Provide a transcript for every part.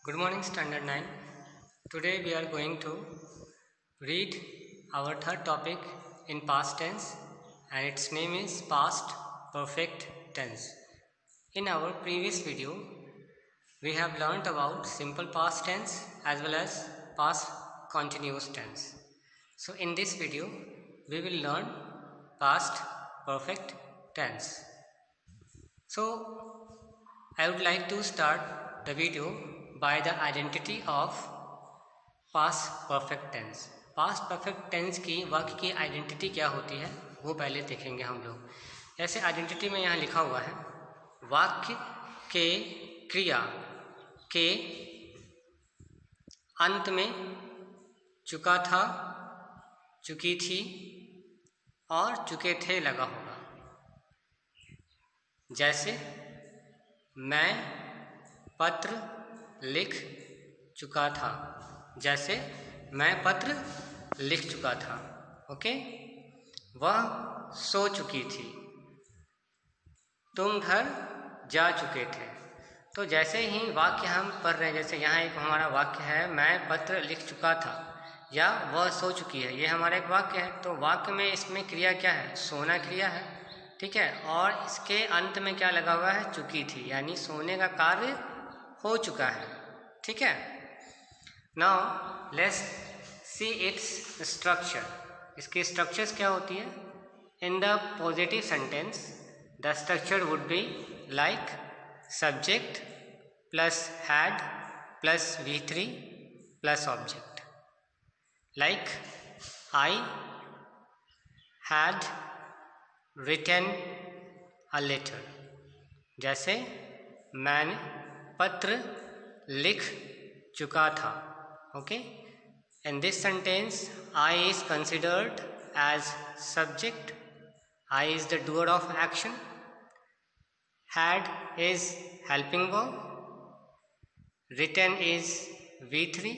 Good morning, Standard 9. Today we are going to read our third topic in past tense, and its name is past perfect tense. In our previous video, we have learnt about simple past tense as well as past continuous tense. So in this video, we will learn past perfect tense. So I would like to start the video by the identity of past perfect tense. Past perfect tense की वाक्य की identity क्या होती है वो पहले देखेंगे हम लोग। जैसे आइडेंटिटी में यहाँ लिखा हुआ है, वाक्य के क्रिया के अंत में चुका था, चुकी थी और चुके थे लगा होगा। जैसे मैं पत्र लिख चुका था, जैसे मैं पत्र लिख चुका था। ओके, वह सो चुकी थी, तुम घर जा चुके थे। तो जैसे ही वाक्य हम पढ़ रहे हैं, जैसे यहाँ एक हमारा वाक्य है, मैं पत्र लिख चुका था या वह सो चुकी है, ये हमारा एक वाक्य है। तो वाक्य में इसमें क्रिया क्या है? सोना क्रिया है, ठीक है। और इसके अंत में क्या लगा हुआ है? चुकी थी, यानी सोने का कार्य हो चुका है, ठीक है। Now let's see its structure. इसकी स्ट्रक्चर्स क्या होती है? In the positive sentence the structure would be like subject plus had plus V3 plus object. Like I had written a letter, जैसे मैंने पत्र लिख चुका था। Okay, in this sentence I is considered as subject, I is the doer of action, had is helping verb, written is V3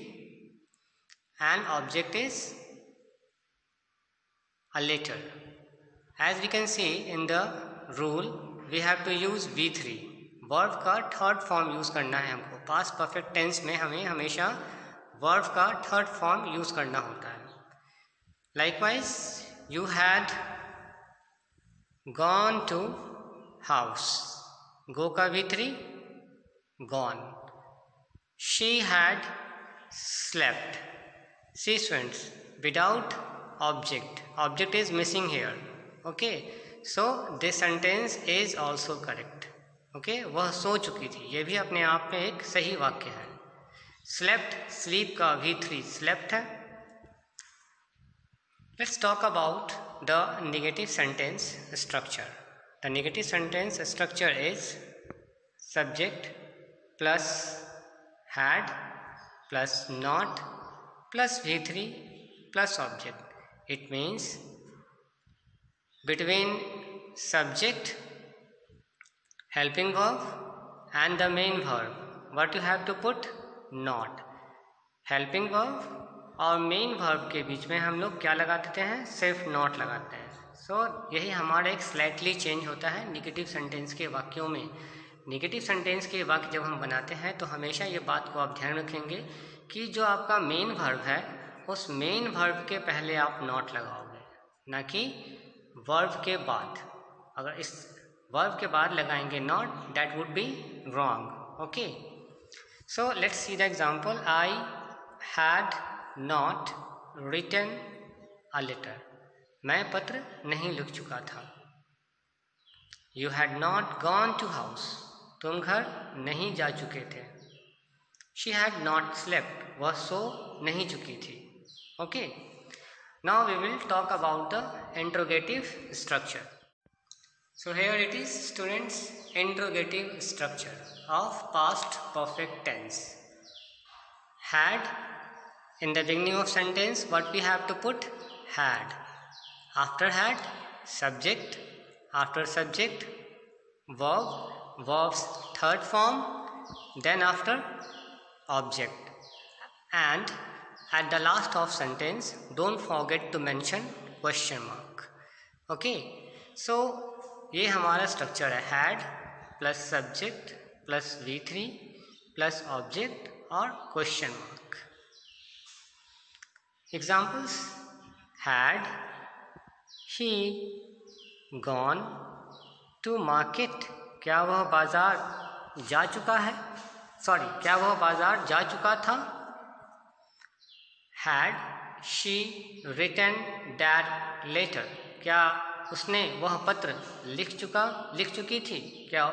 and object is a letter. As we can see in the rule we have to use V3। Verb का third form use करना है हमको। Past perfect tense में हमें हमेशा verb का third form use करना होता है। Likewise you had gone to house, go का V3 gone. She had slept, she sweats without object, object is missing here. Okay, so this sentence is also correct. Okay, वह सो चुकी थी, ये भी अपने आप में एक सही वाक्य है। स्लेप्ट, स्लीप का V3 स्लेप्ट है। Let's talk about the negative sentence structure. The negative sentence structure is subject plus had plus not plus V3 plus object. It means between subject helping verb and the main verb, what you have to put? Not। helping verb और main verb के बीच में हम लोग क्या लगा देते हैं? सिर्फ not लगाते हैं। सो यही हमारा एक स्लाइटली चेंज होता है निगेटिव सेंटेंस के वाक्यों में। निगेटिव सेंटेंस के वाक्य जब हम बनाते हैं तो हमेशा ये बात को आप ध्यान रखेंगे कि जो आपका मेन वर्ब है उस मेन वर्ब के पहले आप not लगाओगे, ना कि वर्ब के बाद। अगर इस वर्ब के बाद लगाएंगे not, that would be wrong. Okay, so let's see the example. I had not written a letter, मैं पत्र नहीं लिख चुका था। You had not gone to house, तुम घर नहीं जा चुके थे। शी हैड नॉट स्लेप्ट, वह सो नहीं चुकी थी। Okay, now we will talk about the interrogative structure. So here it is, students, interrogative structure of past perfect tense. Had, in the beginning of sentence what we have to put? Had. After had, subject. After subject, verb, verb's third form. Then after, object. And at the last of sentence don't forget to mention question mark. Okay, so ये हमारा structure है। Had plus subject plus V3 plus object और question mark. Examples, had he gone to market, क्या वह बाजार जा चुका है, सॉरी क्या वह बाजार जा चुका था। Had she written that letter, क्या उसने वह पत्र लिख चुकी थी, क्या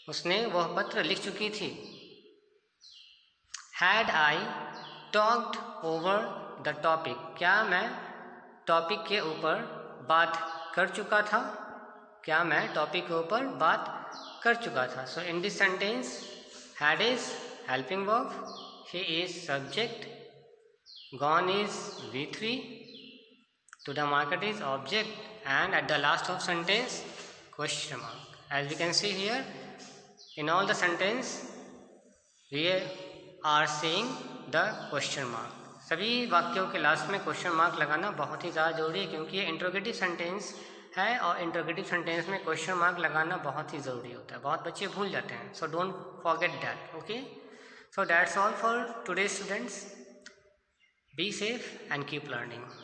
उसने वह पत्र लिख चुकी थी। Had I talked over the topic, क्या मैं टॉपिक के ऊपर बात कर चुका था, क्या मैं टॉपिक के ऊपर बात कर चुका था। So in this sentence had is helping verb, he is subject, gone is V3, to the market is object, and at the last of sentence question mark. As we can see here, in all the sentence we are seeing the question mark. सभी वाक्यों के last में question mark लगाना बहुत ही ज़्यादा जरूरी है, क्योंकि ये इंट्रोगेटिव सेंटेंस है और इंट्रोगेटिव सेंटेंस में क्वेश्चन मार्क लगाना बहुत ही ज़रूरी होता है, बहुत बच्चे भूल जाते हैं। So don't forget that. Okay, so that's all for today students. Be safe and keep learning.